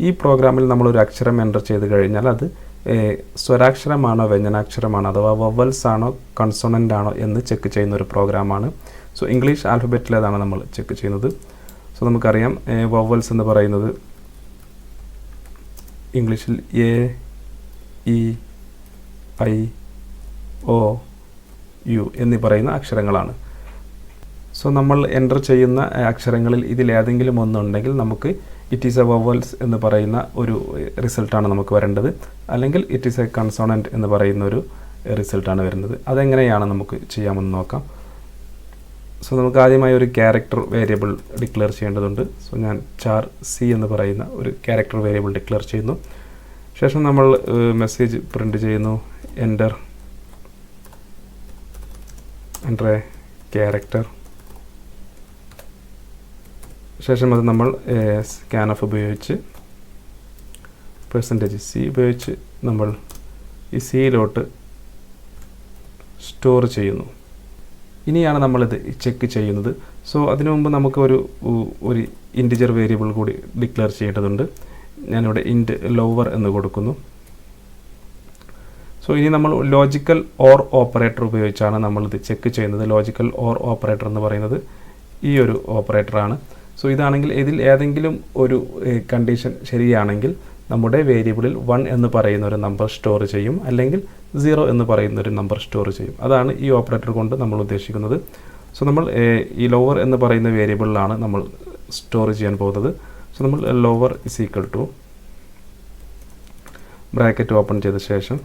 ഈ പ്രോഗ്രാമിൽ നമ്മളൊരു അക്ഷരം എൻ്റർ ചെയ്ത് കഴിഞ്ഞാൽ അത് സ്വരാക്ഷരമാണോ വ്യഞ്ജനാക്ഷരമാണോ അഥവാ വവൽസ് ആണോ കൺസോണൻ്റ് ആണോ എന്ന് ചെക്ക് ചെയ്യുന്ന ഒരു പ്രോഗ്രാമാണ്. സോ ഇംഗ്ലീഷ് ആൽഫബറ്റിലേതാണ് നമ്മൾ ചെക്ക് ചെയ്യുന്നത്. സോ നമുക്കറിയാം വവൽസ് എന്ന് പറയുന്നത് ഇംഗ്ലീഷിൽ A, E, I, O, U എന്നീ പറയുന്ന അക്ഷരങ്ങളാണ്. സോ നമ്മൾ എൻ്റർ ചെയ്യുന്ന അക്ഷരങ്ങളിൽ ഇതിലേതെങ്കിലും ഒന്നുണ്ടെങ്കിൽ നമുക്ക് ഇറ്റ് ഈസ് എ വവൽസ് എന്ന് പറയുന്ന ഒരു റിസൾട്ടാണ് നമുക്ക് വരേണ്ടത്, അല്ലെങ്കിൽ ഇറ്റ് ഈസ് എ കൺസോണൻറ്റ് എന്ന് പറയുന്ന ഒരു റിസൾട്ടാണ് വരുന്നത്. അതെങ്ങനെയാണ് നമുക്ക് ചെയ്യാമെന്ന് നോക്കാം. സോ നമുക്ക് ആദ്യമായി ഒരു ക്യാരക്ടർ വേരിയബിൾ ഡിക്ലെയർ ചെയ്യേണ്ടതുണ്ട്. സോ ഞാൻ ചാർ സി എന്ന് പറയുന്ന ഒരു ക്യാരക്ടർ വേരിയബിൾ ഡിക്ലെയർ ചെയ്യുന്നു. ശേഷം നമ്മൾ മെസ്സേജ് പ്രിൻ്റ് ചെയ്യുന്നു, എൻ്റർ എ ക്യാരക്ടർ. ശേഷം അത് നമ്മൾ സ്കാൻഎഫ് ഉപയോഗിച്ച് %c ഉപയോഗിച്ച് നമ്മൾ ഈ സിയിലോട്ട് സ്റ്റോർ ചെയ്യുന്നു. ഇനിയാണ് നമ്മളിത് ചെക്ക് ചെയ്യുന്നത്. സോ അതിനു മുമ്പ് നമുക്ക് ഒരു ഇൻറ്റിജർ വേരിയബിൾ കൂടി ഡിക്ലെയർ ചെയ്യേണ്ടതുണ്ട്. ഞാനിവിടെ ഇൻറ്റ് ലോവർ എന്ന് കൊടുക്കുന്നു. സോ ഇനി നമ്മൾ ലോജിക്കൽ ഓർ ഓപ്പറേറ്റർ ഉപയോഗിച്ചാണ് നമ്മളിത് ചെക്ക് ചെയ്യുന്നത്. ലോജിക്കൽ ഓർ ഓപ്പറേറ്റർ എന്ന് പറയുന്നത് ഈ ഒരു ഓപ്പറേറ്ററാണ്. സോ ഇതാണെങ്കിൽ ഇതിൽ ഏതെങ്കിലും ഒരു കണ്ടീഷൻ ശരിയാണെങ്കിൽ നമ്മുടെ വേരിയബിളിൽ 1 എന്ന് പറയുന്ന ഒരു നമ്പർ സ്റ്റോർ ചെയ്യും, അല്ലെങ്കിൽ 0 എന്ന് പറയുന്ന ഒരു നമ്പർ സ്റ്റോർ ചെയ്യും. അതാണ് ഈ ഓപ്പറേറ്റർ കൊണ്ട് നമ്മൾ ഉദ്ദേശിക്കുന്നത്. സോ നമ്മൾ ഈ ലോവർ എന്ന് പറയുന്ന വേരിയബിളിലാണ് നമ്മൾ സ്റ്റോർ ചെയ്യാൻ പോകുന്നത്. സോ നമ്മൾ lower is equal to bracket open ചെയ്ത ശേഷം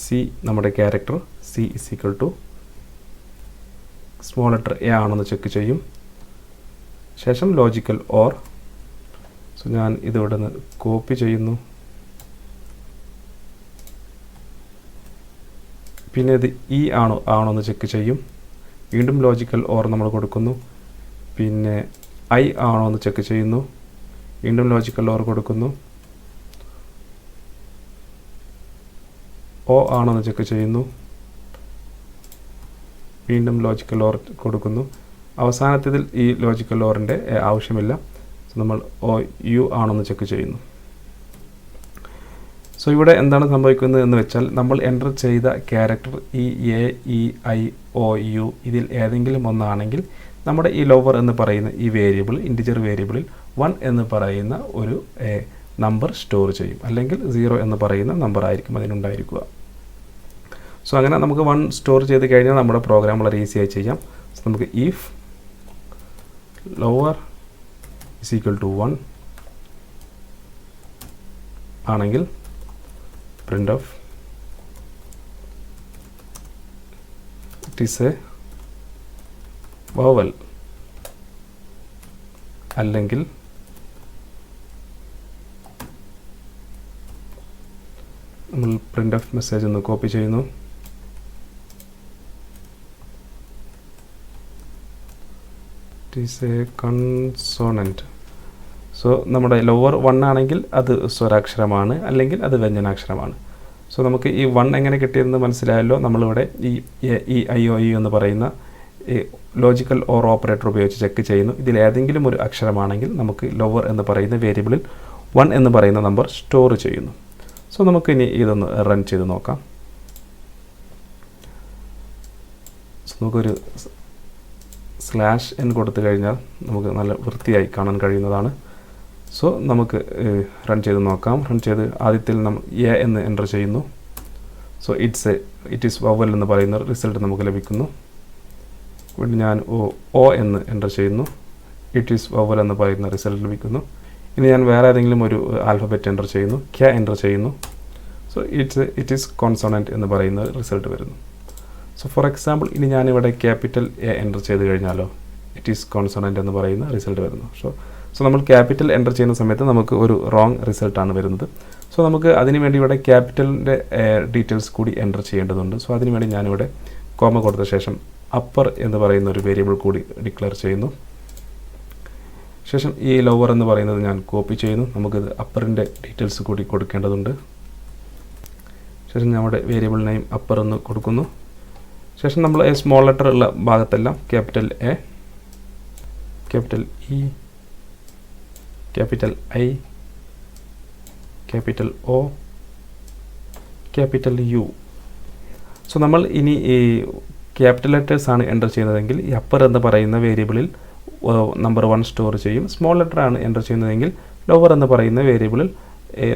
സി നമ്മുടെ character C is equal to small letter A ആണെന്ന് ചെക്ക് ചെയ്യും. ശേഷം ലോജിക്കൽ ഓർ. സോ ഞാൻ ഇതിവിടെ നിന്ന് കോപ്പി ചെയ്യുന്നു. പിന്നെ ഇത് ഇ ആണോ എന്ന് ചെക്ക് ചെയ്യും. വീണ്ടും ലോജിക്കൽ ഓർ നമ്മൾ കൊടുക്കുന്നു. പിന്നെ ഐ ആണോ എന്ന് ചെക്ക് ചെയ്യുന്നു. വീണ്ടും ലോജിക്കൽ ഓർ കൊടുക്കുന്നു. ഒ ആണോ എന്ന് ചെക്ക് ചെയ്യുന്നു. വീണ്ടും ലോജിക്കൽ ഓർ കൊടുക്കുന്നു. അവസാനത്തിൽ ഈ ലോജിക്കൽ ഓറിൻ്റെ ആവശ്യമില്ല. സോ നമ്മൾ ഒ യു ആണെന്ന് ചെക്ക് ചെയ്യുന്നു. സോ ഇവിടെ എന്താണ് സംഭവിക്കുന്നത് എന്ന് വെച്ചാൽ നമ്മൾ എൻ്റർ ചെയ്ത ക്യാരക്ടർ ഈ A, E, I, O, U ഇതിൽ ഏതെങ്കിലും ഒന്നാണെങ്കിൽ നമ്മുടെ ഈ ലോവർ എന്ന് പറയുന്ന ഈ വേരിയബിൾ ഇൻറ്റിജർ വേരിയബിളിൽ 1 എന്ന് പറയുന്ന ഒരു നമ്പർ സ്റ്റോർ ചെയ്യും, അല്ലെങ്കിൽ 0 എന്ന് പറയുന്ന നമ്പർ ആയിരിക്കും അതിനുണ്ടായിരിക്കുക. സോ അങ്ങനെ നമുക്ക് 1 സ്റ്റോർ ചെയ്ത് കഴിഞ്ഞാൽ നമ്മുടെ പ്രോഗ്രാം വളരെ ഈസിയായി ചെയ്യാം. സോ നമുക്ക് if lower is equal to 1 ആണെങ്കിൽ print of it is a vowel, അല്ലെങ്കിൽ നമ്മൾ print of മെസ്സേജ് ഒന്ന് കോപ്പി ചെയ്യുന്നു. is a consonant. സോ നമ്മുടെ ലോവർ 1 ആണെങ്കിൽ അത് സ്വരാക്ഷരമാണ്, അല്ലെങ്കിൽ അത് വ്യഞ്ജനാക്ഷരമാണ്. സോ നമുക്ക് ഈ 1 എങ്ങനെ കിട്ടിയതെന്ന് മനസ്സിലായല്ലോ. നമ്മളിവിടെ ഈ ഐ, ഒ, യു എന്ന് പറയുന്ന ലോജിക്കൽ ഓർ ഓപ്പറേറ്റർ ഉപയോഗിച്ച് ചെക്ക് ചെയ്യുന്നു. ഇതിൽ ഏതെങ്കിലും ഒരു അക്ഷരമാണെങ്കിൽ നമുക്ക് ലോവർ എന്ന് പറയുന്ന വേരിയബിളിൽ 1 എന്ന് പറയുന്ന നമ്പർ സ്റ്റോർ ചെയ്യുന്നു. സോ നമുക്കിനി ഇതൊന്ന് റൺ ചെയ്ത് നോക്കാം. സോ നമുക്കൊരു /n കൊടുത്തു കഴിഞ്ഞാൽ നമുക്ക് നല്ല വൃത്തിയായി കാണാൻ കഴിയുന്നതാണ്. സോ നമുക്ക് റൺ ചെയ്ത് നോക്കാം. റൺ ചെയ്ത് ആദ്യത്തിൽ നമ്മൾ എ എന്ന് എൻ്റർ ചെയ്യുന്നു. സോ ഇറ്റ് ഈസ് വവൽ എന്ന് പറയുന്ന റിസൾട്ട് നമുക്ക് ലഭിക്കുന്നു. വീണ്ടും ഞാൻ ഒ എന്ന് എൻ്റർ ചെയ്യുന്നു. ഇറ്റ് ഈസ് വവൽ എന്ന് പറയുന്ന റിസൾട്ട് ലഭിക്കുന്നു. ഇനി ഞാൻ വേറെ ഏതെങ്കിലും ഒരു ആൽഫബറ്റ് എൻ്റർ ചെയ്യുന്നു, ക്യ എൻ്റർ ചെയ്യുന്നു. സോ ഇറ്റ് ഈസ് കോൺസോണൻറ്റ് എന്ന് പറയുന്ന റിസൾട്ട് വരുന്നു. സോ ഫോർ എക്സാമ്പിൾ ഇനി ഞാനിവിടെ ക്യാപിറ്റൽ എ എൻ്റർ ചെയ്ത് കഴിഞ്ഞാലോ ഇറ്റ് ഈസ് കോൺസോണൻറ്റ് എന്ന് പറയുന്ന റിസൾട്ട് വരുന്നു. സോ നമ്മൾ ക്യാപിറ്റൽ എൻ്റർ ചെയ്യുന്ന സമയത്ത് നമുക്ക് ഒരു റോങ് റിസൾട്ടാണ് വരുന്നത്. സോ നമുക്ക് അതിനുവേണ്ടി ഇവിടെ ക്യാപിറ്റലിൻ്റെ ഡീറ്റെയിൽസ് കൂടി എൻ്റർ ചെയ്യേണ്ടതുണ്ട്. സോ അതിനുവേണ്ടി ഞാനിവിടെ കോമ കൊടുത്ത ശേഷം അപ്പർ എന്ന് പറയുന്ന ഒരു വേരിയബിൾ കൂടി ഡിക്ലെയർ ചെയ്യുന്നു. ശേഷം ഈ ലോവർ എന്ന് പറയുന്നത് ഞാൻ കോപ്പി ചെയ്യുന്നു. നമുക്കിത് അപ്പറിൻ്റെ ഡീറ്റെയിൽസ് കൂടി കൊടുക്കേണ്ടതുണ്ട്. ശേഷം നമ്മുടെ വേരിയബിൾ നെയിം അപ്പർ എന്ന് കൊടുക്കുന്നു. ശേഷം നമ്മൾ സ്മോൾ ലെറ്റർ ഉള്ള ഭാഗത്തെല്ലാം capital A, capital E, capital I, capital O, capital U. So നമ്മൾ ഇനി ഈ ക്യാപിറ്റൽ ലെറ്റേഴ്സാണ് എൻ്റർ ചെയ്യുന്നതെങ്കിൽ ഈ അപ്പർ എന്ന് പറയുന്ന വേരിയബിളിൽ നമ്പർ 1 സ്റ്റോർ ചെയ്യും. സ്മോൾ ലെറ്റർ ആണ് എൻ്റർ ചെയ്യുന്നതെങ്കിൽ ലോവർ എന്ന് പറയുന്ന വേരിയബിളിൽ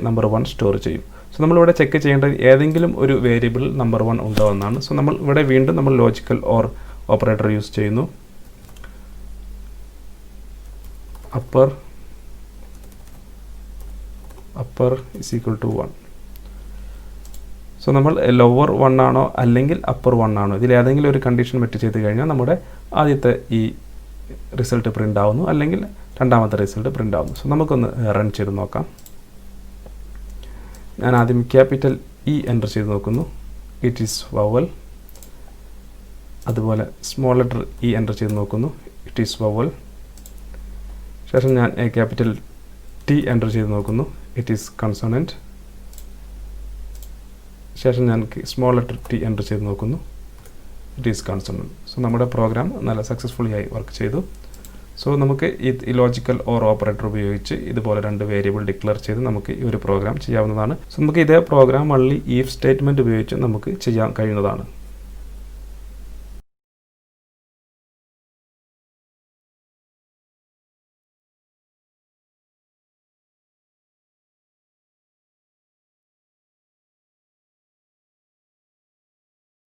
നമ്പർ 1 സ്റ്റോർ ചെയ്യും. സോ നമ്മളിവിടെ ചെക്ക് ചെയ്യേണ്ടത് ഏതെങ്കിലും ഒരു വേരിയബിളിൽ നമ്പർ 1 ഉണ്ടോ എന്നാണ്. സോ നമ്മൾ ഇവിടെ വീണ്ടും നമ്മൾ ലോജിക്കൽ ഓർ ഓപ്പറേറ്റർ യൂസ് ചെയ്യുന്നു. Upper is equal to 1. So നമ്മൾ ലോവർ 1 ആണോ അല്ലെങ്കിൽ അപ്പർ 1 ആണോ, ഇതിൽ ഏതെങ്കിലും ഒരു കണ്ടീഷൻ മെറ്റ് ചെയ്ത് കഴിഞ്ഞാൽ നമ്മുടെ ആദ്യത്തെ ഈ റിസൾട്ട് പ്രിൻ്റ് ആവുന്നു, അല്ലെങ്കിൽ രണ്ടാമത്തെ റിസൾട്ട് പ്രിൻ്റ് ആവുന്നു. സോ നമുക്കൊന്ന് റൺ ചെയ്ത് നോക്കാം. ഞാൻ ആദ്യം ക്യാപിറ്റൽ E എൻ്റർ ചെയ്ത് നോക്കുന്നു. It is vowel. അതുപോലെ സ്മോൾ ലെറ്റർ E എൻ്റർ ചെയ്ത് നോക്കുന്നു. It is vowel. ശേഷം ഞാൻ ക്യാപിറ്റൽ T എൻ്റർ ചെയ്ത് നോക്കുന്നു. It is consonant. ശേഷം ഞാൻ സ്മോൾ ലെറ്റർ T എൻ്റർ ചെയ്ത് നോക്കുന്നു. It is consonant. സോ നമ്മുടെ പ്രോഗ്രാം നല്ല സക്സസ്ഫുള്ളി ആയി വർക്ക് ചെയ്തു. സോ നമുക്ക് ഈ ലോജിക്കൽ ഓർ ഓപ്പറേറ്റർ ഉപയോഗിച്ച് ഇതുപോലെ 2 വേരിയബിൾ ഡിക്ലെയർ ചെയ്ത് നമുക്ക് ഈ ഒരു പ്രോഗ്രാം ചെയ്യാവുന്നതാണ്. സോ നമുക്ക് ഇതേ പ്രോഗ്രാം only if സ്റ്റേറ്റ്മെൻറ്റ് ഉപയോഗിച്ച് നമുക്ക് ചെയ്യാൻ കഴിയുന്നതാണ്.